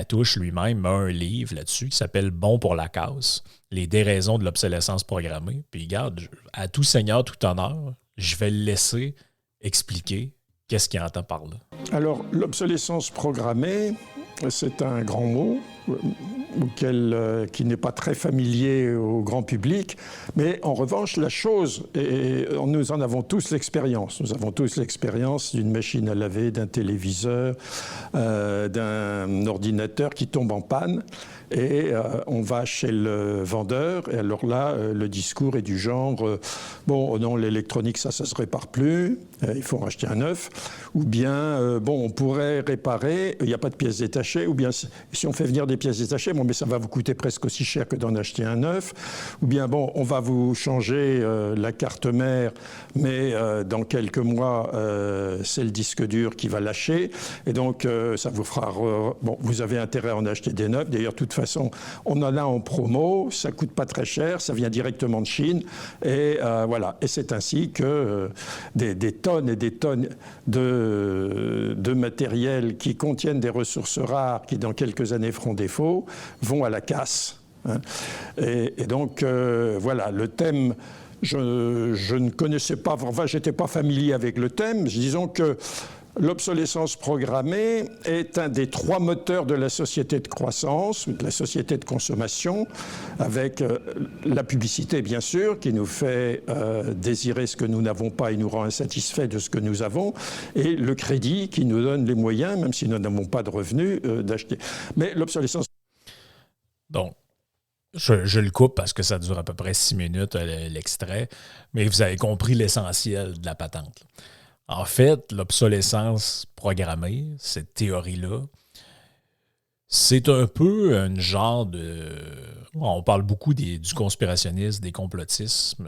Latouche lui-même a un livre là-dessus qui s'appelle « Bon pour la casse, les déraisons de l'obsolescence programmée ». Puis regarde, à tout seigneur, tout honneur, je vais le laisser expliquer qu'est-ce qu'il entend par là. Alors, l'obsolescence programmée, c'est un grand mot qui n'est pas très familier au grand public, mais en revanche, la chose, et nous en avons tous l'expérience, nous avons tous l'expérience d'une machine à laver, d'un téléviseur, d'un ordinateur qui tombe en panne, et on va chez le vendeur, et alors là, le discours est du genre bon, non, l'électronique, ça se répare plus, il faut en racheter un neuf, ou bien, bon, on pourrait réparer, il n'y a pas de pièces détachées, ou bien, si on fait venir des pièces détachées, bon, mais ça va vous coûter presque aussi cher que d'en acheter un neuf, ou bien, bon, on va vous changer la carte mère, mais dans quelques mois, c'est le disque dur qui va lâcher, et donc, ça vous fera... bon, vous avez intérêt à en acheter des neufs, d'ailleurs, de toute façon, on en a en promo, ça ne coûte pas très cher, ça vient directement de Chine, et voilà. Et c'est ainsi que des tonnes et des tonnes de matériel qui contiennent des ressources rares, qui dans quelques années feront défaut, vont à la casse. Hein. Et donc, voilà, le thème... Je ne connaissais pas, enfin, je n'étais pas familier avec le thème. Disons que l'obsolescence programmée est un des 3 moteurs de la société de croissance, de la société de consommation, avec la publicité, bien sûr, qui nous fait désirer ce que nous n'avons pas et nous rend insatisfaits de ce que nous avons, et le crédit qui nous donne les moyens, même si nous n'avons pas de revenus, d'acheter. Mais l'obsolescence... Donc, je le coupe parce que ça dure à peu près 6 minutes, l'extrait, mais vous avez compris l'essentiel de la patente. En fait, l'obsolescence programmée, cette théorie-là, c'est un peu un genre de... On parle beaucoup du conspirationnisme, des complotismes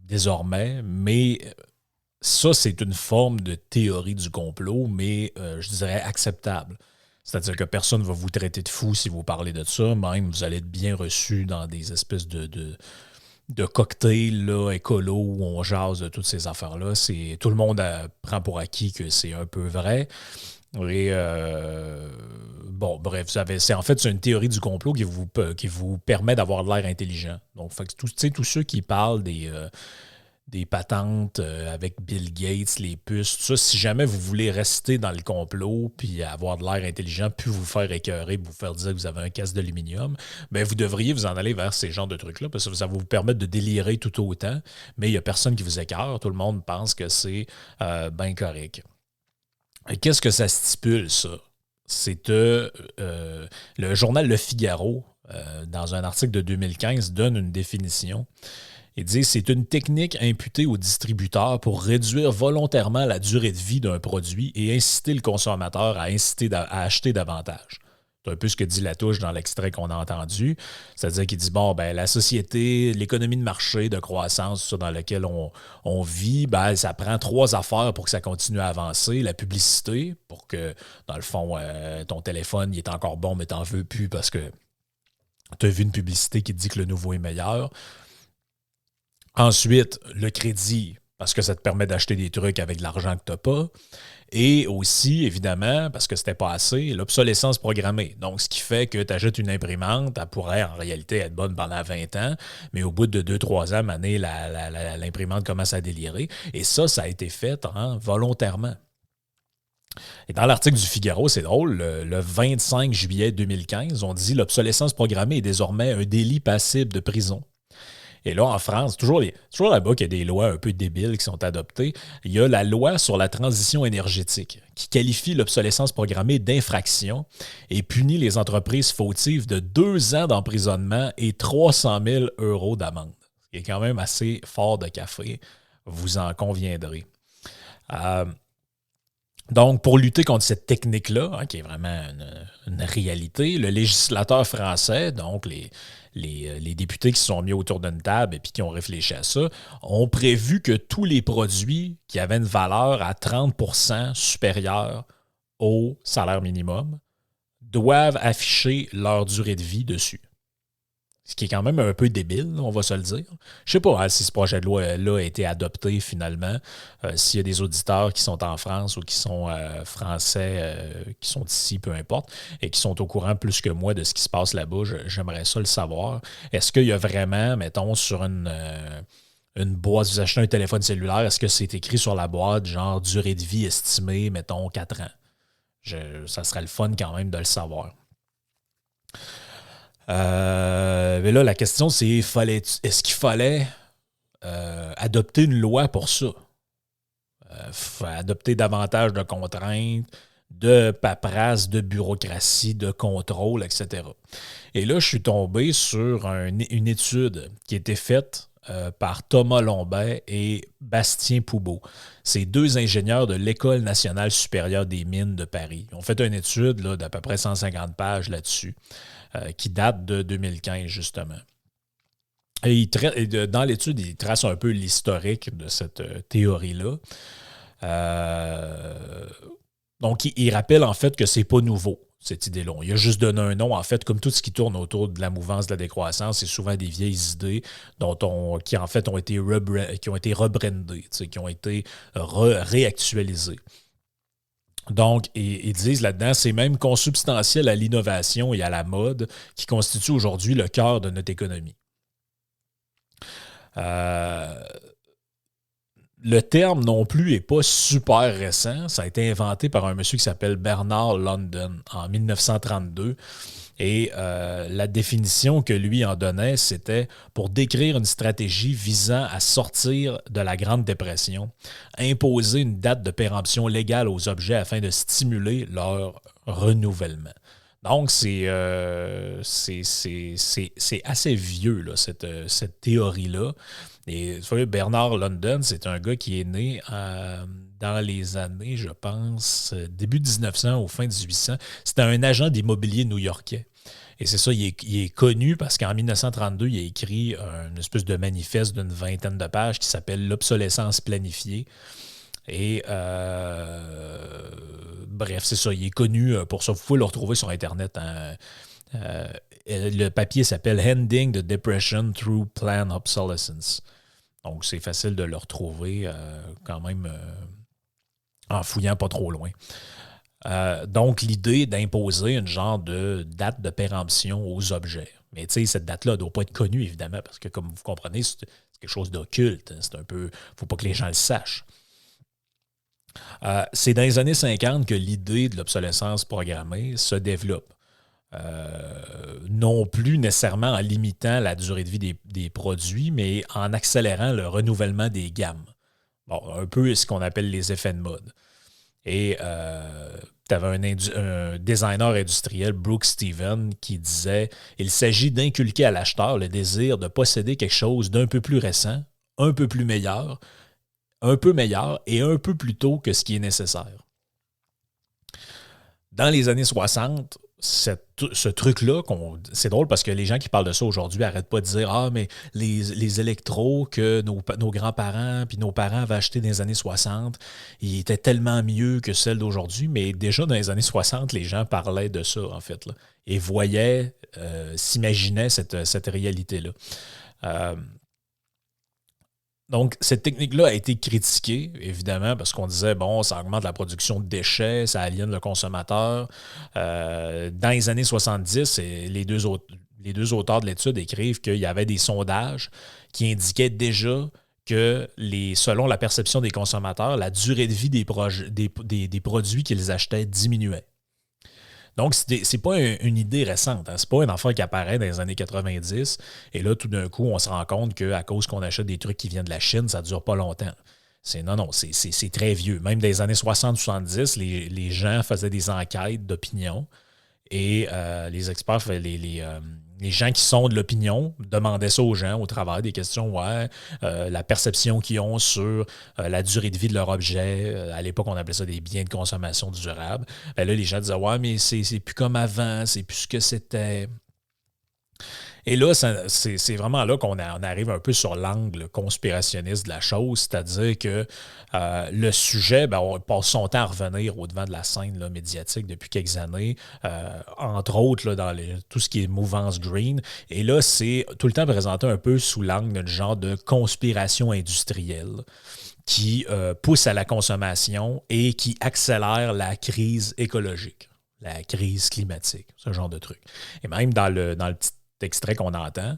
désormais, mais ça, c'est une forme de théorie du complot, mais je dirais acceptable. C'est-à-dire que personne ne va vous traiter de fou si vous parlez de ça. Même, vous allez être bien reçu dans des espèces de cocktails là, écolo où on jase de toutes ces affaires-là. Tout le monde prend pour acquis que c'est un peu vrai. Et bon, bref, c'est une théorie du complot qui vous permet d'avoir de l'air intelligent. Donc, tous ceux qui parlent des patentes avec Bill Gates, les puces, tout ça, si jamais vous voulez rester dans le complot puis avoir de l'air intelligent, puis vous faire écœurer, vous faire dire que vous avez un casque d'aluminium, bien, vous devriez vous en aller vers ces genres de trucs-là parce que ça va vous permettre de délirer tout autant, mais il n'y a personne qui vous écœure. Tout le monde pense que c'est bien correct. Et qu'est-ce que ça stipule, ça? C'est le journal Le Figaro, dans un article de 2015, donne une définition. Il dit « C'est une technique imputée aux distributeurs pour réduire volontairement la durée de vie d'un produit et inciter le consommateur à acheter davantage. » C'est un peu ce que dit Latouche dans l'extrait qu'on a entendu. C'est-à-dire qu'il dit, bon, ben la société, l'économie de marché, de croissance dans laquelle on vit, ben, ça prend 3 affaires pour que ça continue à avancer. La publicité, pour que, dans le fond, ton téléphone, il est encore bon, mais t'en veux plus parce que tu as vu une publicité qui te dit que le nouveau est meilleur. Ensuite, le crédit, parce que ça te permet d'acheter des trucs avec de l'argent que tu n'as pas. Et aussi, évidemment, parce que c'était pas assez, l'obsolescence programmée. Donc, ce qui fait que tu achètes une imprimante, elle pourrait en réalité être bonne pendant 20 ans, mais au bout de 2-3 ans, l'imprimante commence à délirer. Et ça a été fait volontairement. Et dans l'article du Figaro, c'est drôle, le 25 juillet 2015, on dit « L'obsolescence programmée est désormais un délit passible de prison ». Et là, en France, toujours là-bas qu'il y a des lois un peu débiles qui sont adoptées, il y a la loi sur la transition énergétique qui qualifie l'obsolescence programmée d'infraction et punit les entreprises fautives de 2 ans d'emprisonnement et 300 000 € d'amende. Ce qui est quand même assez fort de café, vous en conviendrez. Donc, pour lutter contre cette technique-là, qui est vraiment une réalité, le législateur français, donc les députés qui se sont mis autour d'une table et puis qui ont réfléchi à ça, ont prévu que tous les produits qui avaient une valeur à 30% supérieure au salaire minimum doivent afficher leur durée de vie dessus. Ce qui est quand même un peu débile, on va se le dire. Je sais pas si ce projet de loi-là a été adopté finalement. S'il y a des auditeurs qui sont en France ou qui sont français, qui sont ici, peu importe, et qui sont au courant plus que moi de ce qui se passe là-bas, j'aimerais ça le savoir. Est-ce qu'il y a vraiment, mettons, sur une boîte, vous achetez un téléphone cellulaire, est-ce que c'est écrit sur la boîte, genre durée de vie estimée, mettons, 4 ans? Ça serait le fun quand même de le savoir. Mais là, la question, c'est est-ce qu'il fallait adopter une loi pour ça? Adopter davantage de contraintes, de paperasse, de bureaucratie, de contrôle, etc. Et là, je suis tombé sur une étude qui a été faite par Thomas Lombert et Bastien Poubeau. C'est 2 ingénieurs de l'École nationale supérieure des mines de Paris. Ils ont fait une étude là, d'à peu près 150 pages là-dessus, qui date de 2015, justement. Et dans l'étude, ils tracent un peu l'historique de cette théorie-là. Donc, il rappelle en fait que c'est pas nouveau, cette idée-là. Il a juste donné un nom. En fait, comme tout ce qui tourne autour de la mouvance de la décroissance, c'est souvent des vieilles idées qui en fait ont été rebrandées, qui ont été réactualisées. Donc, ils disent là-dedans, c'est même consubstantiel à l'innovation et à la mode qui constitue aujourd'hui le cœur de notre économie. Le terme non plus n'est pas super récent. Ça a été inventé par un monsieur qui s'appelle Bernard London en 1932. Et la définition que lui en donnait, c'était pour décrire une stratégie visant à sortir de la Grande Dépression, imposer une date de péremption légale aux objets afin de stimuler leur renouvellement. Donc, c'est assez vieux, là, cette théorie-là. Et Bernard London, c'est un gars qui est né dans les années, je pense, début 1900 ou fin 1800. C'était un agent d'immobilier new-yorkais. Et c'est ça, il est connu parce qu'en 1932, il a écrit une espèce de manifeste d'une 20aine de pages qui s'appelle « L'obsolescence planifiée ». Et bref, c'est ça, il est connu pour ça. Vous pouvez le retrouver sur Internet. Le papier s'appelle « Ending the Depression Through Planned Obsolescence ». Donc, c'est facile de le retrouver quand même en fouillant pas trop loin. Donc, l'idée d'imposer une genre de date de péremption aux objets. Mais tu sais, cette date-là ne doit pas être connue, évidemment, parce que comme vous comprenez, c'est quelque chose d'occulte. C'est un peu... Il ne faut pas que les gens le sachent. C'est dans les années 50 que l'idée de l'obsolescence programmée se développe. Non plus nécessairement en limitant la durée de vie des produits, mais en accélérant le renouvellement des gammes. Bon, un peu ce qu'on appelle les effets de mode. Et tu avais un designer industriel, Brooks Stevens, qui disait « Il s'agit d'inculquer à l'acheteur le désir de posséder quelque chose d'un peu plus récent, un peu plus meilleur, un peu meilleur et un peu plus tôt que ce qui est nécessaire. » Dans les années 60, ce truc-là, c'est drôle parce que les gens qui parlent de ça aujourd'hui n'arrêtent pas de dire « Ah, mais les électros que nos grands-parents puis nos parents avaient achetés dans les années 60, ils étaient tellement mieux que celles d'aujourd'hui. » Mais déjà dans les années 60, les gens parlaient de ça, en fait, là, et voyaient, s'imaginaient cette réalité-là. Donc, cette technique-là a été critiquée, évidemment, parce qu'on disait, bon, ça augmente la production de déchets, ça aliène le consommateur. Dans les années 70, les deux auteurs de l'étude écrivent qu'il y avait des sondages qui indiquaient déjà que, selon la perception des consommateurs, la durée de vie des produits qu'ils achetaient diminuait. Donc, c'est pas une idée récente. Hein? C'est pas une affaire qui apparaît dans les années 90. Et là, tout d'un coup, on se rend compte qu'à cause qu'on achète des trucs qui viennent de la Chine, ça ne dure pas longtemps. Non, c'est très vieux. Même dans les années 60-70, les gens faisaient des enquêtes d'opinion. Et les experts, les gens qui sont de l'opinion demandaient ça aux gens au travers des questions, la perception qu'ils ont sur la durée de vie de leur objet. À l'époque, on appelait ça des biens de consommation durable. Là, les gens disaient, mais c'est plus comme avant, c'est plus ce que c'était. Et là, c'est vraiment là qu'on on arrive un peu sur l'angle conspirationniste de la chose, c'est-à-dire que le sujet, ben, on passe son temps à revenir au devant de la scène là, médiatique depuis quelques années, entre autres là, dans tout ce qui est mouvance green. Et là, c'est tout le temps présenté un peu sous l'angle d'un genre de conspiration industrielle qui pousse à la consommation et qui accélère la crise écologique, la crise climatique, ce genre de truc. Et même dans le petit extrait qu'on entend,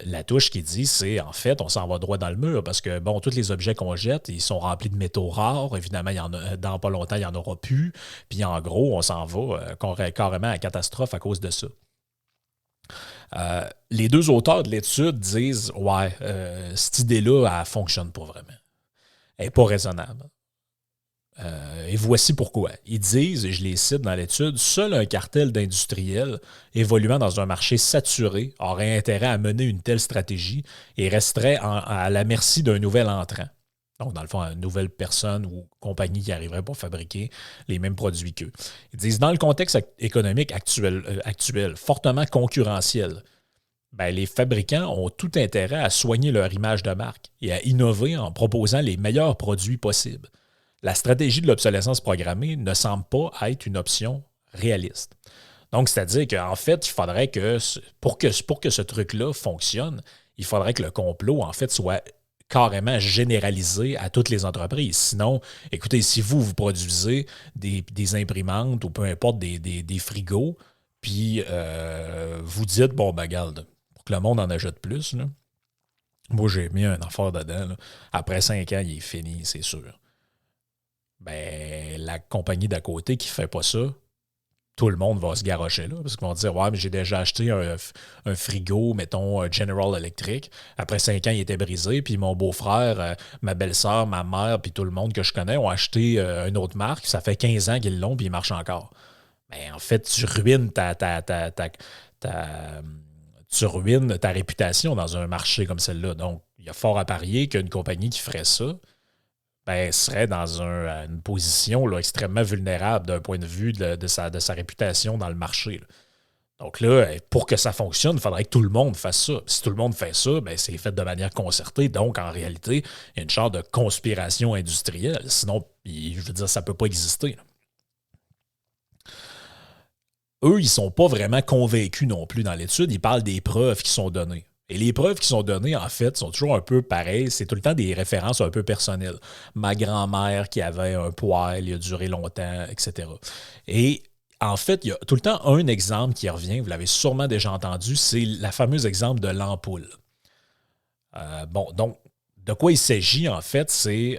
la touche qui dit, c'est en fait, on s'en va droit dans le mur parce que, bon, tous les objets qu'on jette, ils sont remplis de métaux rares. Évidemment, dans pas longtemps, il n'y en aura plus. Puis en gros, on s'en va carrément à la catastrophe à cause de ça. Les deux auteurs de l'étude disent, ouais, cette idée-là, elle ne fonctionne pas vraiment. Elle n'est pas raisonnable. Et voici pourquoi. Ils disent, et je les cite dans l'étude, seul un cartel d'industriels évoluant dans un marché saturé aurait intérêt à mener une telle stratégie et resterait à la merci d'un nouvel entrant. Donc, dans le fond, une nouvelle personne ou compagnie qui arriverait pour fabriquer les mêmes produits qu'eux. Ils disent, dans le contexte économique actuel fortement concurrentiel, ben, les fabricants ont tout intérêt à soigner leur image de marque et à innover en proposant les meilleurs produits possibles. La stratégie de l'obsolescence programmée ne semble pas être une option réaliste. Donc, c'est-à-dire qu'en fait, il faudrait que, pour que ce truc-là fonctionne, il faudrait que le complot, en fait, soit carrément généralisé à toutes les entreprises. Sinon, écoutez, si vous produisez des imprimantes ou peu importe des frigos, puis vous dites, bon, ben, regarde, pour que le monde en achète plus, là, moi, j'ai mis un affaire dedans. Là. Après 5 ans, il est fini, c'est sûr. Ben, la compagnie d'à côté qui ne fait pas ça, tout le monde va se garrocher là, parce qu'ils vont dire, ouais, mais j'ai déjà acheté un frigo, mettons, General Electric. Après 5 ans, il était brisé, puis mon beau-frère, ma belle-sœur, ma mère, puis tout le monde que je connais ont acheté une autre marque. Ça fait 15 ans qu'ils l'ont, puis il marche encore. Ben, en fait, tu ruines tu ruines ta réputation dans un marché comme celle-là. Donc, il y a fort à parier qu'une compagnie qui ferait ça, ben, serait dans une position là, extrêmement vulnérable d'un point de vue de sa réputation dans le marché. Là. Donc là, pour que ça fonctionne, il faudrait que tout le monde fasse ça. Si tout le monde fait ça, ben, c'est fait de manière concertée. Donc, en réalité, il y a une sorte de conspiration industrielle. Sinon, je veux dire, ça ne peut pas exister. Là. Eux, ils ne sont pas vraiment convaincus non plus dans l'étude. Ils parlent des preuves qui sont données. Et les preuves qui sont données, en fait, sont toujours un peu pareilles. C'est tout le temps des références un peu personnelles. Ma grand-mère qui avait un poêle, il a duré longtemps, etc. Et en fait, il y a tout le temps un exemple qui revient, vous l'avez sûrement déjà entendu, c'est le fameux exemple de l'ampoule. Bon, donc, de quoi il s'agit, en fait, c'est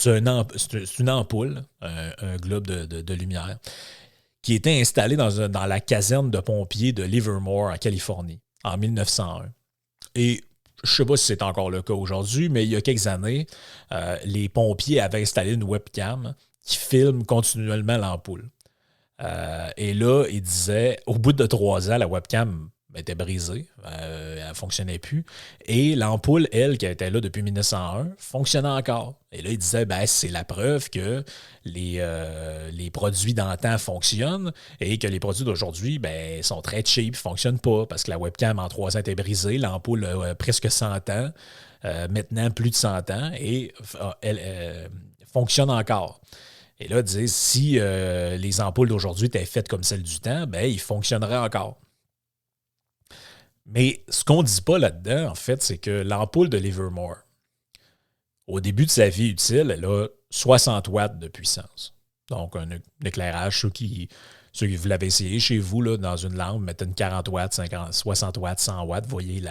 une ampoule, un globe de lumière, qui était installé dans la caserne de pompiers de Livermore, en Californie, en 1901. Et je ne sais pas si c'est encore le cas aujourd'hui, mais il y a quelques années, les pompiers avaient installé une webcam qui filme continuellement l'ampoule. Et là, ils disaient, au bout de 3 ans, la webcam était brisée, elle ne fonctionnait plus. Et l'ampoule, elle, qui était là depuis 1901, fonctionnait encore. Et là, ils disaient, ben, c'est la preuve que les produits d'antan fonctionnent et que les produits d'aujourd'hui ben, sont très cheap, ne fonctionnent pas parce que la webcam en 3 ans était brisée, l'ampoule a presque 100 ans, maintenant plus de 100 ans, et elle fonctionne encore. Et là, ils disent, si les ampoules d'aujourd'hui étaient faites comme celles du temps, ben, ils fonctionneraient encore. Mais ce qu'on ne dit pas là-dedans, en fait, c'est que l'ampoule de Livermore, au début de sa vie utile, elle a 60 watts de puissance. Donc, un éclairage, ceux qui vous l'avez essayé chez vous, là, dans une lampe, mettez une 40 watts, 50, 60 watts, 100 watts, voyez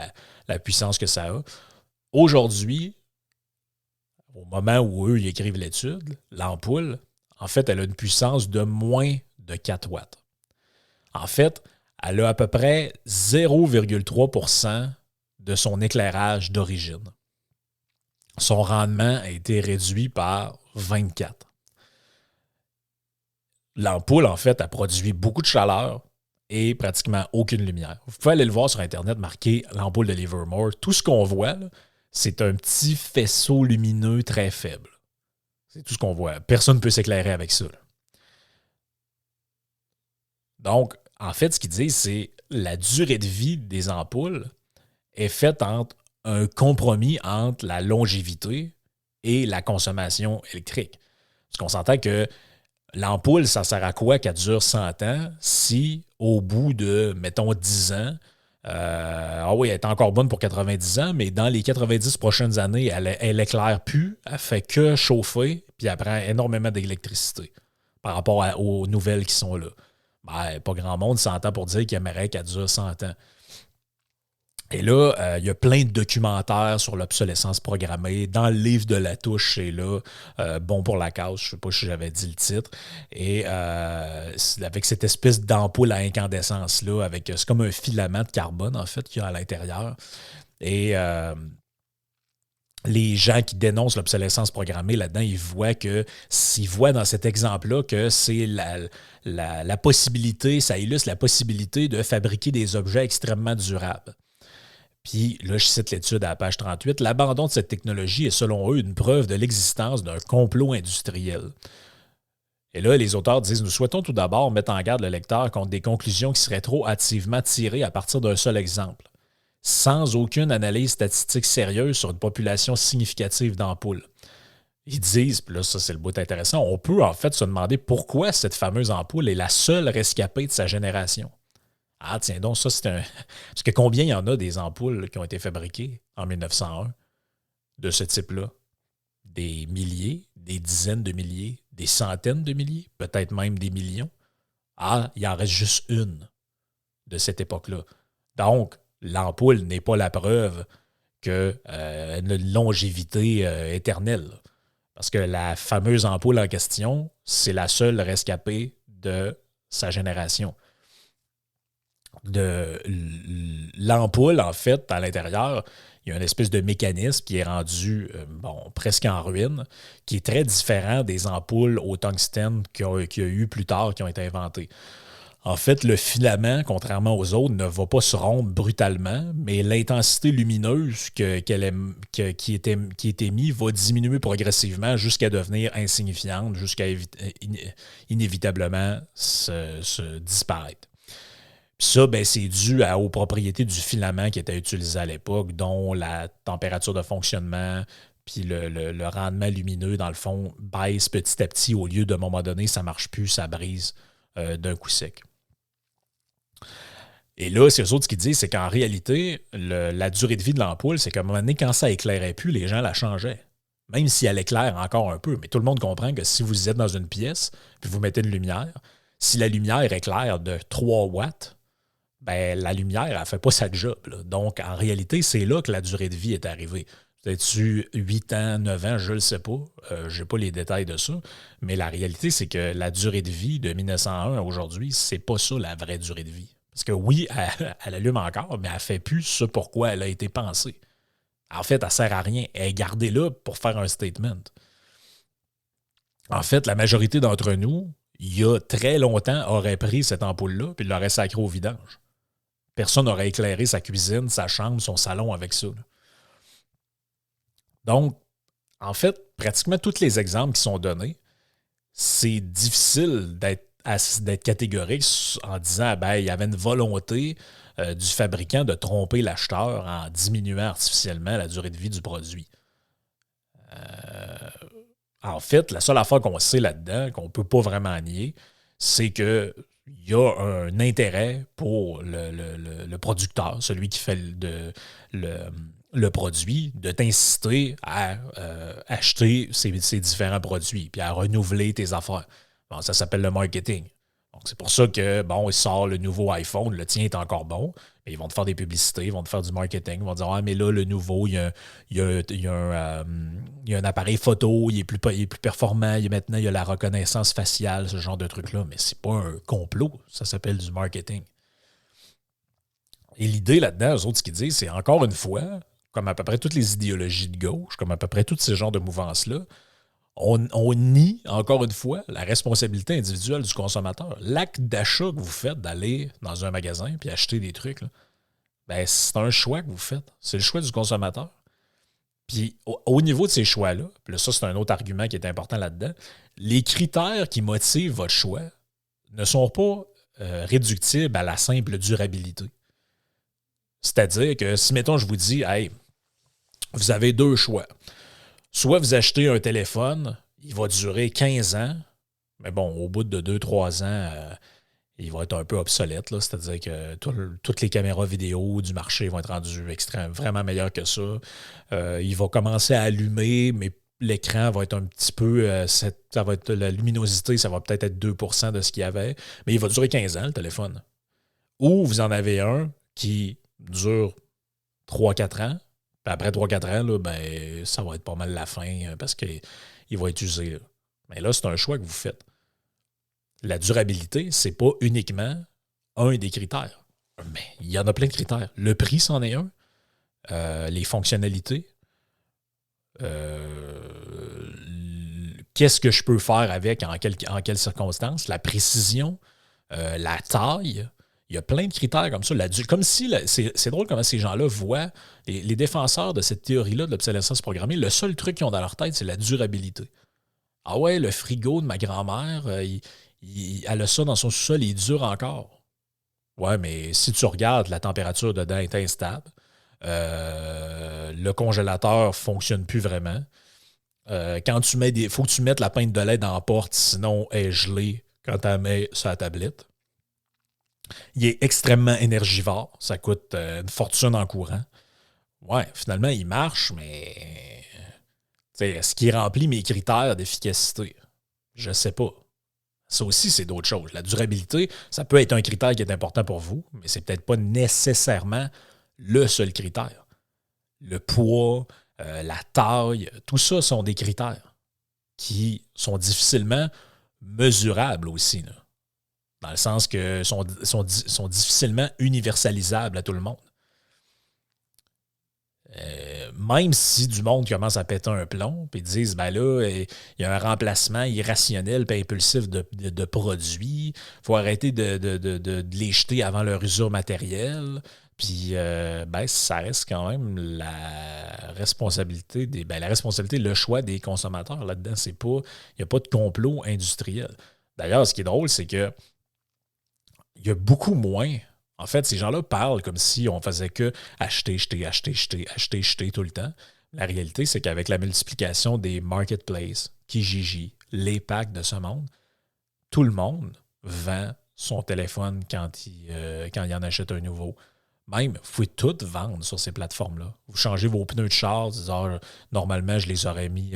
la puissance que ça a. Aujourd'hui, au moment où eux ils écrivent l'étude, l'ampoule, en fait, elle a une puissance de moins de 4 watts. En fait, elle a à peu près 0,3% de son éclairage d'origine. Son rendement a été réduit par 24. L'ampoule, en fait, a produit beaucoup de chaleur et pratiquement aucune lumière. Vous pouvez aller le voir sur Internet, marquer l'ampoule de Livermore. Tout ce qu'on voit, là, c'est un petit faisceau lumineux très faible. C'est tout ce qu'on voit. Personne ne peut s'éclairer avec ça. Là. Donc, en fait, ce qu'ils disent, c'est la durée de vie des ampoules est faite entre un compromis entre la longévité et la consommation électrique. Parce qu'on s'entend que l'ampoule, ça sert à quoi qu'elle dure 100 ans si, au bout de, mettons, 10 ans, ah oui, elle est encore bonne pour 90 ans, mais dans les 90 prochaines années, elle éclaire plus, elle fait que chauffer, puis elle prend énormément d'électricité par rapport aux nouvelles qui sont là. Ben, pas grand monde s'entend pour dire qu'il aimerait qu'elle dure 100 ans. Et là, il y a plein de documentaires sur l'obsolescence programmée. Dans le livre de Latouche, c'est là, Bon pour la cause, je ne sais pas si j'avais dit le titre. Et avec cette espèce d'ampoule à incandescence-là, c'est comme un filament de carbone, en fait, qu'il y a à l'intérieur. Et les gens qui dénoncent l'obsolescence programmée là-dedans, ils voient dans cet exemple-là que c'est la possibilité, ça illustre la possibilité de fabriquer des objets extrêmement durables. Puis là, je cite l'étude à la page 38. L'abandon de cette technologie est selon eux une preuve de l'existence d'un complot industriel. Et là, les auteurs disent « Nous souhaitons tout d'abord mettre en garde le lecteur contre des conclusions qui seraient trop hâtivement tirées à partir d'un seul exemple, sans aucune analyse statistique sérieuse sur une population significative d'ampoules. » Ils disent, puis là, ça c'est le bout intéressant, on peut en fait se demander pourquoi cette fameuse ampoule est la seule rescapée de sa génération. Ah, tiens donc, ça, c'est un. Parce que combien il y en a des ampoules qui ont été fabriquées en 1901 de ce type-là? Des milliers, des dizaines de milliers, des centaines de milliers, peut-être même des millions. Ah, il en reste juste une de cette époque-là. Donc, l'ampoule n'est pas la preuve qu'elle a une longévité éternelle. Parce que la fameuse ampoule en question, c'est la seule rescapée de sa génération. De l'ampoule, en fait, à l'intérieur, il y a une espèce de mécanisme qui est rendu presque en ruine, qui est très différent des ampoules au tungstène qu'il y a eu plus tard, qui ont été inventées. En fait, le filament, contrairement aux autres, ne va pas se rompre brutalement, mais l'intensité lumineuse qui est émise va diminuer progressivement jusqu'à devenir insignifiante, jusqu'à inévitablement se disparaître. Puis ça, c'est dû aux propriétés du filament qui était utilisé à l'époque, dont la température de fonctionnement, puis le rendement lumineux, dans le fond, baisse petit à petit. Au lieu d'un moment donné, ça ne marche plus, ça brise d'un coup sec. Et là, ce qu'ils disent, c'est qu'en réalité, la durée de vie de l'ampoule, c'est qu'à un moment donné, quand ça éclairait plus, les gens la changeaient. Même si elle éclaire encore un peu. Mais tout le monde comprend que si vous êtes dans une pièce, puis vous mettez une lumière, si la lumière éclaire de 3 watts, la lumière, elle ne fait pas sa job. Là. Donc, en réalité, c'est là que la durée de vie est arrivée. Peut-être 8 ans, 9 ans, je ne le sais pas. Je n'ai pas les détails de ça. Mais la réalité, c'est que la durée de vie de 1901 à aujourd'hui, c'est pas ça la vraie durée de vie. Parce que oui, elle allume encore, mais elle ne fait plus ce pourquoi elle a été pensée. En fait, elle ne sert à rien. Elle est gardée là pour faire un statement. En fait, la majorité d'entre nous, il y a très longtemps, auraient pris cette ampoule-là puis l'aurait sacrée au vidange. Personne n'aurait éclairé sa cuisine, sa chambre, son salon avec ça. Là. Donc, en fait, pratiquement tous les exemples qui sont donnés, c'est difficile d'être catégorique en disant il y avait une volonté du fabricant de tromper l'acheteur en diminuant artificiellement la durée de vie du produit. En fait, la seule affaire qu'on sait là-dedans, qu'on ne peut pas vraiment nier, c'est qu'il y a un intérêt pour le producteur, celui qui fait le produit, de t'inciter à acheter ces différents produits, puis à renouveler tes affaires. Bon, ça s'appelle le marketing. Donc, c'est pour ça que, il sort le nouveau iPhone, le tien est encore bon, mais ils vont te faire des publicités, ils vont te faire du marketing, ils vont te dire « Ah, mais là, le nouveau, il y a un appareil photo, il est plus performant, maintenant, il y a la reconnaissance faciale, ce genre de truc-là. » Mais c'est pas un complot, ça s'appelle du marketing. Et l'idée là-dedans, eux autres, ce qu'ils disent, c'est encore une fois, comme à peu près toutes les idéologies de gauche, comme à peu près tous ces genres de mouvances-là, on nie, encore une fois, la responsabilité individuelle du consommateur. L'acte d'achat que vous faites d'aller dans un magasin et acheter des trucs, là, c'est un choix que vous faites. C'est le choix du consommateur. Puis au niveau de ces choix-là, puis là, ça, c'est un autre argument qui est important là-dedans, les critères qui motivent votre choix ne sont pas réductible à la simple durabilité. C'est-à-dire que si, mettons, je vous dis, hey, vous avez deux choix. Soit vous achetez un téléphone, il va durer 15 ans, mais bon, au bout de 2-3 ans, il va être un peu obsolète. Là. C'est-à-dire que toutes les caméras vidéo du marché vont être rendues vraiment meilleures que ça. Il va commencer à allumer, mais l'écran va être un petit peu... ça va être, la luminosité, ça va peut-être être 2% de ce qu'il y avait, mais il va durer 15 ans, le téléphone. Ou vous en avez un qui dure 3-4 ans, puis après 3-4 ans, là, ben, ça va être pas mal la fin parce qu'il va être usé. Là. Mais là, c'est un choix que vous faites. La durabilité, c'est pas uniquement un des critères. Mais il y en a plein de critères. Le prix, c'en est un. Les fonctionnalités. Qu'est-ce que je peux faire avec, en quelles circonstances? La précision, la taille. Il y a plein de critères comme ça. Comme si, c'est drôle comment ces gens-là voient, les défenseurs de cette théorie-là de l'obsolescence programmée, le seul truc qu'ils ont dans leur tête, c'est la durabilité. Ah ouais, le frigo de ma grand-mère, elle a ça dans son sous-sol, il dure encore. Ouais, mais si tu regardes, la température dedans est instable. Le congélateur ne fonctionne plus vraiment. Quand tu mets faut que tu mettes la pinte de lait dans la porte, sinon elle est gelée quand tu la mets sur la tablette. Il est extrêmement énergivore. Ça coûte une fortune en courant. Ouais, finalement, il marche, mais est-ce qu'il remplit mes critères d'efficacité? Je ne sais pas. Ça aussi, c'est d'autres choses. La durabilité, ça peut être un critère qui est important pour vous, mais c'est peut-être pas nécessairement le seul critère. Le poids, la taille, tout ça sont des critères qui sont difficilement mesurables aussi. Là. Dans le sens que sont difficilement universalisables à tout le monde. Même si du monde commence à péter un plomb et disent ben là, il y a un remplacement irrationnel et impulsif de produits, il faut arrêter de les jeter avant leur usure matérielle. Puis ben, ça reste quand même la responsabilité le choix des consommateurs là-dedans. Il n'y a pas de complot industriel. D'ailleurs, ce qui est drôle, c'est que il y a beaucoup moins. En fait, ces gens-là parlent comme si on faisait que acheter tout le temps. La réalité, c'est qu'avec la multiplication des marketplaces, Kijiji, les packs de ce monde, tout le monde vend son téléphone quand il en achète un nouveau. Même, vous pouvez tout vendre sur ces plateformes-là. Vous changez vos pneus de char, vous dites, normalement, je les aurais mis...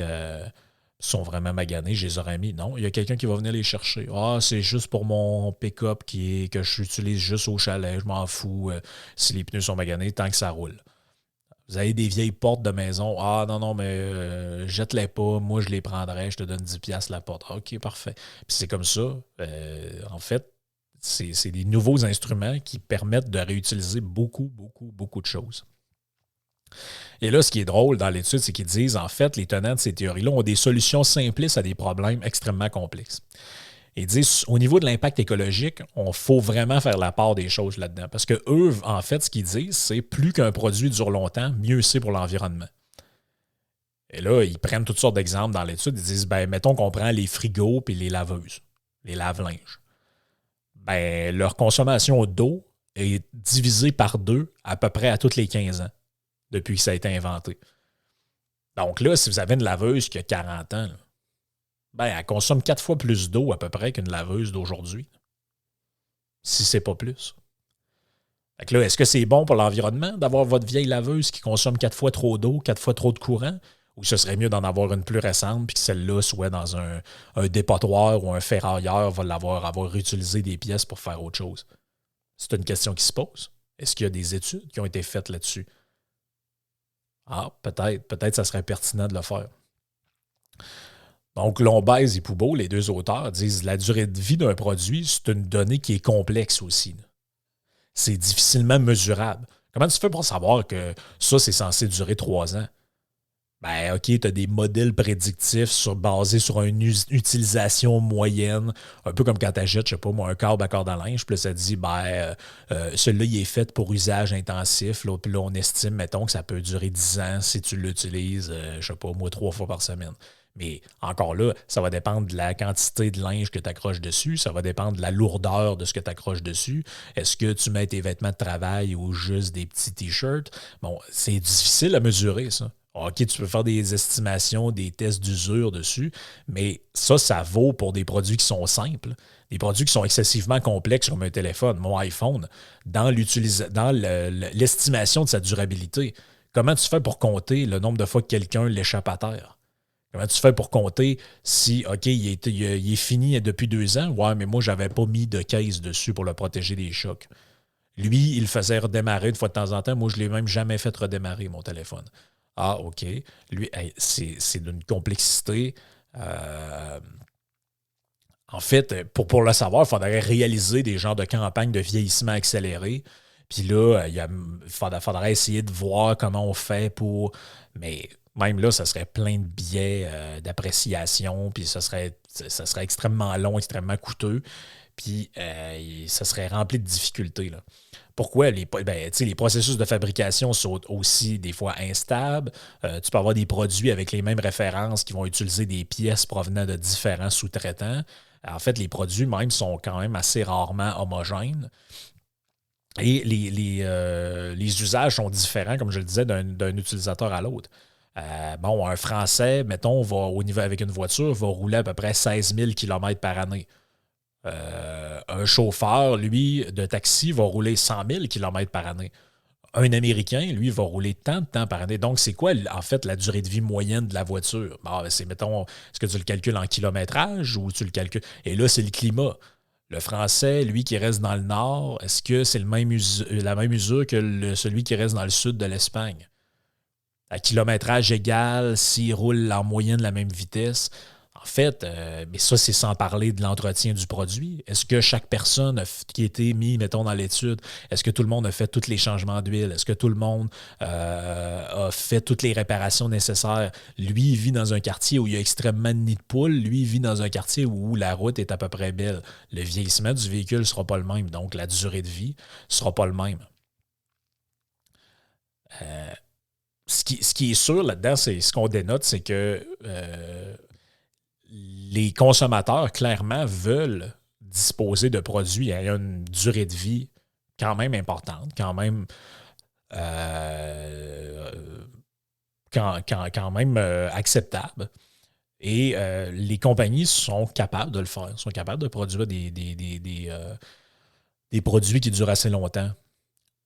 sont vraiment maganés, je les aurais mis. Non, il y a quelqu'un qui va venir les chercher. Ah, c'est juste pour mon pick-up que j'utilise juste au chalet, je m'en fous si les pneus sont maganés, tant que ça roule. Vous avez des vieilles portes de maison. Ah, non, mais jette-les pas, moi je les prendrai, je te donne 10$ la porte. Ah, OK, parfait. Puis c'est comme ça. En fait, c'est des nouveaux instruments qui permettent de réutiliser beaucoup de choses. Et là, ce qui est drôle dans l'étude, c'est qu'ils disent, en fait, les tenants de ces théories-là ont des solutions simplistes à des problèmes extrêmement complexes. Ils disent, au niveau de l'impact écologique, il faut vraiment faire la part des choses là-dedans. Parce que eux, en fait, ce qu'ils disent, c'est plus qu'un produit dure longtemps, mieux c'est pour l'environnement. Et là, ils prennent toutes sortes d'exemples dans l'étude. Ils disent, ben, mettons qu'on prend les frigos et les laveuses, les lave-linges. Ben, leur consommation d'eau est divisée par 2 à peu près à toutes les 15 ans. Depuis que ça a été inventé. Donc là, si vous avez une laveuse qui a 40 ans, là, ben, elle consomme 4 fois plus d'eau à peu près qu'une laveuse d'aujourd'hui. Si c'est pas plus. Fait que là, est-ce que c'est bon pour l'environnement d'avoir votre vieille laveuse qui consomme 4 fois trop d'eau, 4 fois trop de courant? Ou ce serait mieux d'en avoir une plus récente puis que celle-là soit dans un dépotoir ou un ferrailleur va avoir réutilisé des pièces pour faire autre chose? C'est une question qui se pose. Est-ce qu'il y a des études qui ont été faites là-dessus? Ah, peut-être ça serait pertinent de le faire. Donc, Lombez et Poubeau, les deux auteurs, disent que la durée de vie d'un produit, c'est une donnée qui est complexe aussi. C'est difficilement mesurable. Comment tu fais pour savoir que ça, c'est censé durer 3 ans? Ben, OK, tu as des modèles prédictifs basés sur une utilisation moyenne, un peu comme quand tu achètes, je sais pas moi, un câble à corde à linge, puis là, ça te dit, celui-là, il est fait pour usage intensif, là, puis là, on estime, mettons, que ça peut durer 10 ans si tu l'utilises, je sais pas moi, 3 fois par semaine. Mais encore là, ça va dépendre de la quantité de linge que tu accroches dessus, ça va dépendre de la lourdeur de ce que tu accroches dessus. Est-ce que tu mets tes vêtements de travail ou juste des petits t-shirts? Bon, c'est difficile à mesurer, ça. OK, tu peux faire des estimations, des tests d'usure dessus, mais ça vaut pour des produits qui sont simples. Des produits qui sont excessivement complexes comme un téléphone, mon iPhone, dans l'estimation de sa durabilité. Comment tu fais pour compter le nombre de fois que quelqu'un l'échappe à terre? Comment tu fais pour compter si, OK, il est fini depuis 2 ans? Ouais, mais moi, je n'avais pas mis de case dessus pour le protéger des chocs. Lui, il le faisait redémarrer de fois de temps en temps. Moi, je ne l'ai même jamais fait redémarrer, mon téléphone. Ah, OK. Lui, hey, c'est d'une complexité. Euh, En fait, pour le savoir, il faudrait réaliser des genres de campagnes de vieillissement accéléré. Puis là, faudrait essayer de voir comment on fait pour. Mais même là, ça serait plein de biais d'appréciation, puis ça serait extrêmement long, extrêmement coûteux, puis ça serait rempli de difficultés, là. Pourquoi? Les processus de fabrication sont aussi des fois instables. Tu peux avoir des produits avec les mêmes références qui vont utiliser des pièces provenant de différents sous-traitants. En fait, les produits même sont quand même assez rarement homogènes. Et les usages sont différents, comme je le disais, d'un utilisateur à l'autre. Un Français, mettons, au niveau avec une voiture, va rouler à peu près 16 000 km par année. Un chauffeur, lui, de taxi, va rouler 100 000 km par année. Un Américain, lui, va rouler tant de temps par année. Donc, c'est quoi, en fait, la durée de vie moyenne de la voiture? C'est, mettons, est-ce que tu le calcules en kilométrage ou tu le calcules? Et là, c'est le climat. Le Français, lui, qui reste dans le nord, est-ce que c'est la même usure que celui qui reste dans le sud de l'Espagne? À kilométrage égal, s'il roule en moyenne la même vitesse. En fait, mais ça, c'est sans parler de l'entretien du produit. Est-ce que chaque personne qui a été mis, mettons, dans l'étude, est-ce que tout le monde a fait tous les changements d'huile? Est-ce que tout le monde a fait toutes les réparations nécessaires? Lui, il vit dans un quartier où il y a extrêmement de nids de poules. Lui, il vit dans un quartier où la route est à peu près belle. Le vieillissement du véhicule ne sera pas le même. Donc, la durée de vie ne sera pas le même. Ce qui est sûr là-dedans, c'est ce qu'on dénote, c'est que les consommateurs, clairement, veulent disposer de produits ayant une durée de vie quand même importante, quand même acceptable. Et les compagnies sont capables de le faire, sont capables de produire des produits qui durent assez longtemps.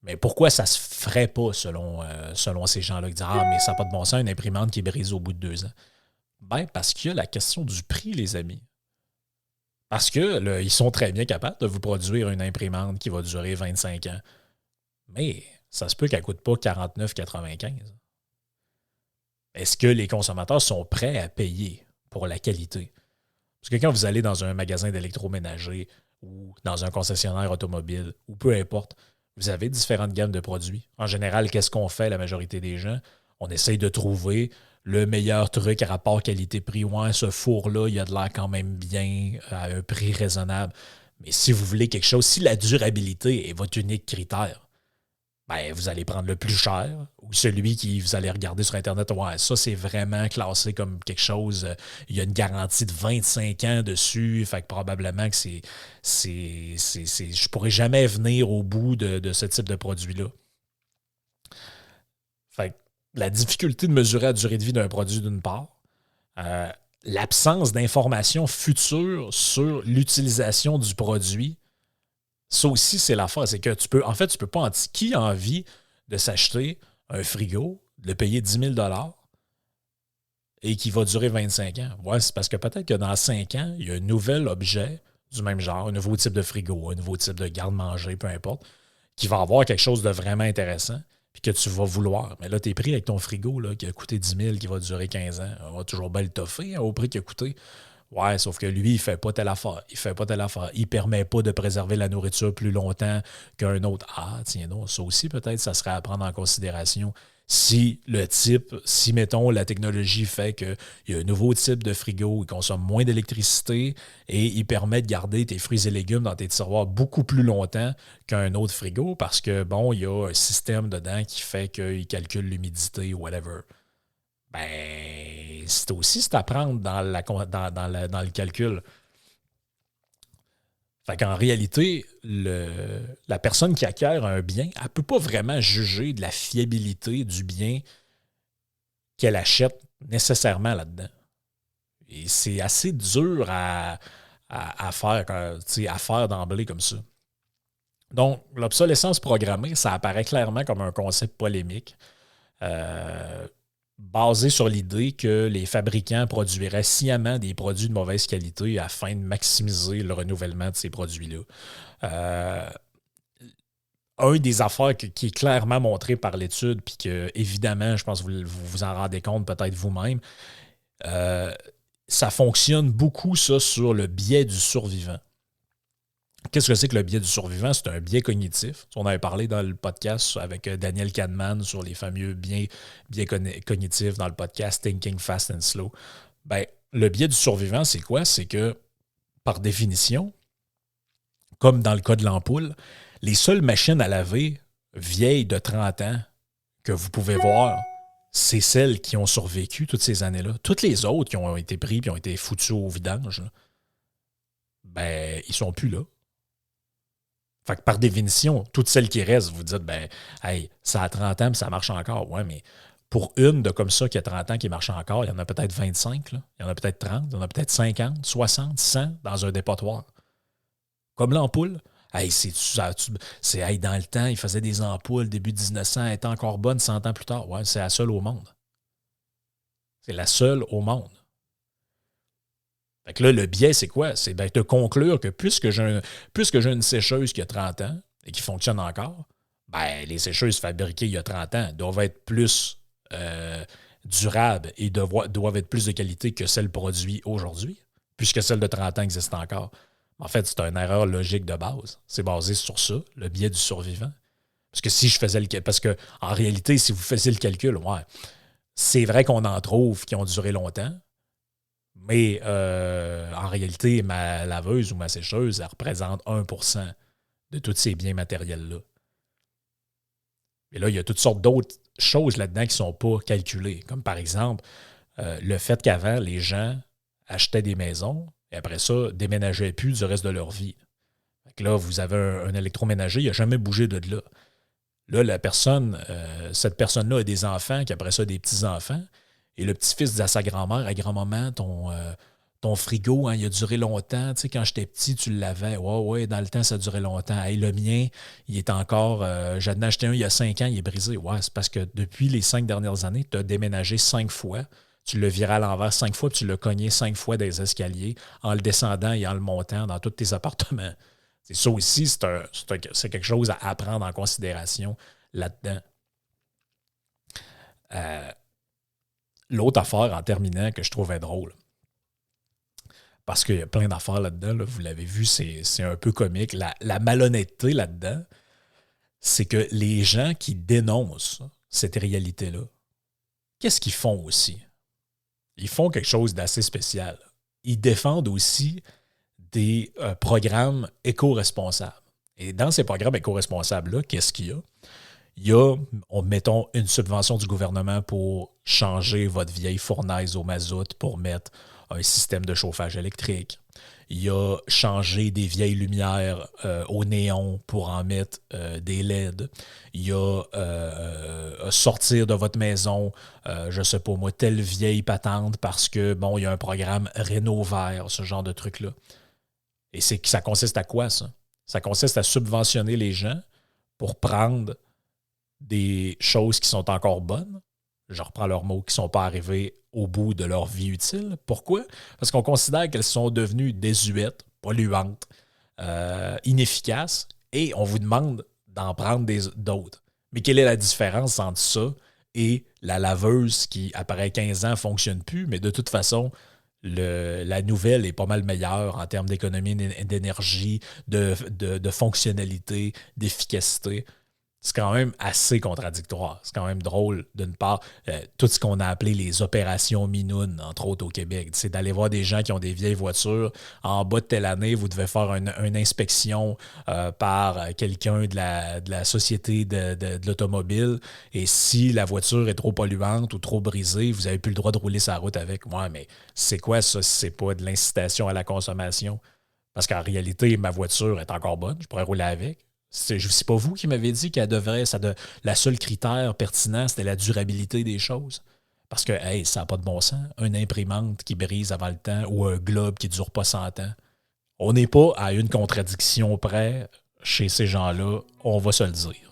Mais pourquoi ça se ferait pas selon ces gens-là qui disent « mais ça n'a pas de bon sens, une imprimante qui est brisée au bout de 2 ans. » Ben, parce qu'il y a la question du prix, les amis. Parce que là, ils sont très bien capables de vous produire une imprimante qui va durer 25 ans. Mais ça se peut qu'elle ne coûte pas 49,95. Est-ce que les consommateurs sont prêts à payer pour la qualité? Parce que quand vous allez dans un magasin d'électroménager ou dans un concessionnaire automobile, ou peu importe, vous avez différentes gammes de produits. En général, qu'est-ce qu'on fait la majorité des gens? On essaye de trouver le meilleur truc à rapport qualité-prix. Ouais, ce four-là, il a de l'air quand même bien, à un prix raisonnable. Mais si vous voulez quelque chose, si la durabilité est votre unique critère, ben, vous allez prendre le plus cher ou celui qui vous allez regarder sur Internet. Ouais, ça, c'est vraiment classé comme quelque chose. Il y a une garantie de 25 ans dessus. Fait que probablement que je pourrais jamais venir au bout de ce type de produit-là. Fait que la difficulté de mesurer la durée de vie d'un produit, d'une part. L'absence d'informations futures sur l'utilisation du produit. Ça aussi, c'est l'affaire. C'est que tu peux pas. Qui a envie de s'acheter un frigo, de le payer 10 000 et qui va durer 25 ans? Ouais, c'est parce que peut-être que dans 5 ans, il y a un nouvel objet du même genre, un nouveau type de frigo, un nouveau type de garde-manger, peu importe, qui va avoir quelque chose de vraiment intéressant puis que tu vas vouloir. Mais là, tu es pris avec ton frigo là, qui a coûté 10 000, qui va durer 15 ans. On va toujours bien le toffer au prix qu'il a coûté. Ouais, sauf que lui, il fait pas telle affaire. Il permet pas de préserver la nourriture plus longtemps qu'un autre. Ah, tiens, non, ça aussi, peut-être, ça serait à prendre en considération. Si, mettons, la technologie fait qu'il y a un nouveau type de frigo, il consomme moins d'électricité et il permet de garder tes fruits et légumes dans tes tiroirs beaucoup plus longtemps qu'un autre frigo parce que, bon, il y a un système dedans qui fait qu'il calcule l'humidité ou whatever. Ben, c'est à prendre dans le calcul. Fait qu'en réalité, la personne qui acquiert un bien, elle ne peut pas vraiment juger de la fiabilité du bien qu'elle achète nécessairement là-dedans. Et c'est assez dur à faire d'emblée comme ça. Donc, l'obsolescence programmée, ça apparaît clairement comme un concept polémique, basé sur l'idée que les fabricants produiraient sciemment des produits de mauvaise qualité afin de maximiser le renouvellement de ces produits-là. Un des affaires qui est clairement montré par l'étude, puis que, évidemment, je pense que vous vous en rendez compte peut-être vous-même, ça fonctionne beaucoup, ça, sur le biais du survivant. Qu'est-ce que c'est que le biais du survivant? C'est un biais cognitif. On avait parlé dans le podcast avec Daniel Kahneman sur les fameux biais cognitifs dans le podcast Thinking Fast and Slow. Ben, le biais du survivant, c'est quoi? C'est que, par définition, comme dans le cas de l'ampoule, les seules machines à laver vieilles de 30 ans que vous pouvez voir, c'est celles qui ont survécu toutes ces années-là. Toutes les autres qui ont été pris et ont été foutus au vidange, là, ben, ils sont plus là. Fait que par définition, toutes celles qui restent, vous dites, ben, hey, ça a 30 ans, puis ça marche encore. Ouais, mais pour une de comme ça qui a 30 ans qui marche encore, il y en a peut-être 25, là. Il y en a peut-être 30, il y en a peut-être 50, 60, 100 dans un dépotoir. Comme l'ampoule. Hey, hey, dans le temps, ils faisaient des ampoules, début 1900, elle était encore bonne 100 ans plus tard. Ouais, c'est la seule au monde. C'est la seule au monde. Fait que là, le biais, c'est quoi? C'est de conclure que puisque j'ai une sécheuse qui a 30 ans et qui fonctionne encore, ben, les sécheuses fabriquées il y a 30 ans doivent être plus durables et doivent être plus de qualité que celles produites aujourd'hui, puisque celles de 30 ans existent encore. En fait, c'est une erreur logique de base. C'est basé sur ça, le biais du survivant. Parce que si je faisais parce que en réalité, si vous faisiez le calcul, ouais, c'est vrai qu'on en trouve qui ont duré longtemps. Mais en réalité, ma laveuse ou ma sécheuse, elle représente 1% de tous ces biens matériels-là. Et là, il y a toutes sortes d'autres choses là-dedans qui ne sont pas calculées. Comme par exemple, le fait qu'avant, les gens achetaient des maisons et après ça, déménageaient plus du reste de leur vie. Fait que là, vous avez un électroménager, il n'a jamais bougé de là. Là, cette personne-là a des enfants, qui après ça, des petits-enfants. Et le petit-fils dit à sa grand-mère, « Hey, grand-maman, ton frigo, hein, il a duré longtemps. Tu sais, quand j'étais petit, tu l'avais. Ouais, dans le temps, ça a duré longtemps. Hey, le mien, il est encore... j'en ai acheté un il y a 5 ans, il est brisé. Ouais, c'est parce que depuis les 5 dernières années, tu as déménagé 5 fois. Tu l'as viré à l'envers 5 fois, puis tu l'as cogné 5 fois dans les escaliers en le descendant et en le montant dans tous tes appartements. » C'est ça aussi, c'est quelque chose à prendre en considération là-dedans. L'autre affaire, en terminant, que je trouvais drôle, parce qu'il y a plein d'affaires là-dedans, là, vous l'avez vu, c'est un peu comique. La malhonnêteté là-dedans, c'est que les gens qui dénoncent cette réalité-là, qu'est-ce qu'ils font aussi? Ils font quelque chose d'assez spécial. Ils défendent aussi des programmes éco-responsables. Et dans ces programmes éco-responsables-là, qu'est-ce qu'il y a? Il y a, mettons, une subvention du gouvernement pour changer votre vieille fournaise au mazout pour mettre un système de chauffage électrique. Il y a changer des vieilles lumières au néon pour en mettre des LED. Il y a sortir de votre maison, je sais pas moi, telle vieille patente parce que, bon, il y a un programme Rénov'Vert, ce genre de truc-là. Et ça consiste à quoi, ça? Ça consiste à subventionner les gens pour prendre des choses qui sont encore bonnes, je reprends leurs mots, qui ne sont pas arrivées au bout de leur vie utile. Pourquoi? Parce qu'on considère qu'elles sont devenues désuètes, polluantes, inefficaces, et on vous demande d'en prendre d'autres. Mais quelle est la différence entre ça et la laveuse qui, après 15 ans, ne fonctionne plus, mais de toute façon, la nouvelle est pas mal meilleure en termes d'économie d'énergie, de fonctionnalité, d'efficacité. C'est quand même assez contradictoire. C'est quand même drôle, d'une part, tout ce qu'on a appelé les opérations Minoune, entre autres au Québec. C'est d'aller voir des gens qui ont des vieilles voitures. En bas de telle année, vous devez faire une inspection par quelqu'un de la société de l'automobile. Et si la voiture est trop polluante ou trop brisée, vous n'avez plus le droit de rouler sa route avec. Ouais, mais c'est quoi ça si c'est pas de l'incitation à la consommation? Parce qu'en réalité, ma voiture est encore bonne. Je pourrais rouler avec. C'est pas vous qui m'avez dit qu'elle devrait, la seule critère pertinent, c'était la durabilité des choses. Parce que, hey, ça n'a pas de bon sens. Une imprimante qui brise avant le temps ou un globe qui ne dure pas 100 ans. On n'est pas à une contradiction près chez ces gens-là, on va se le dire.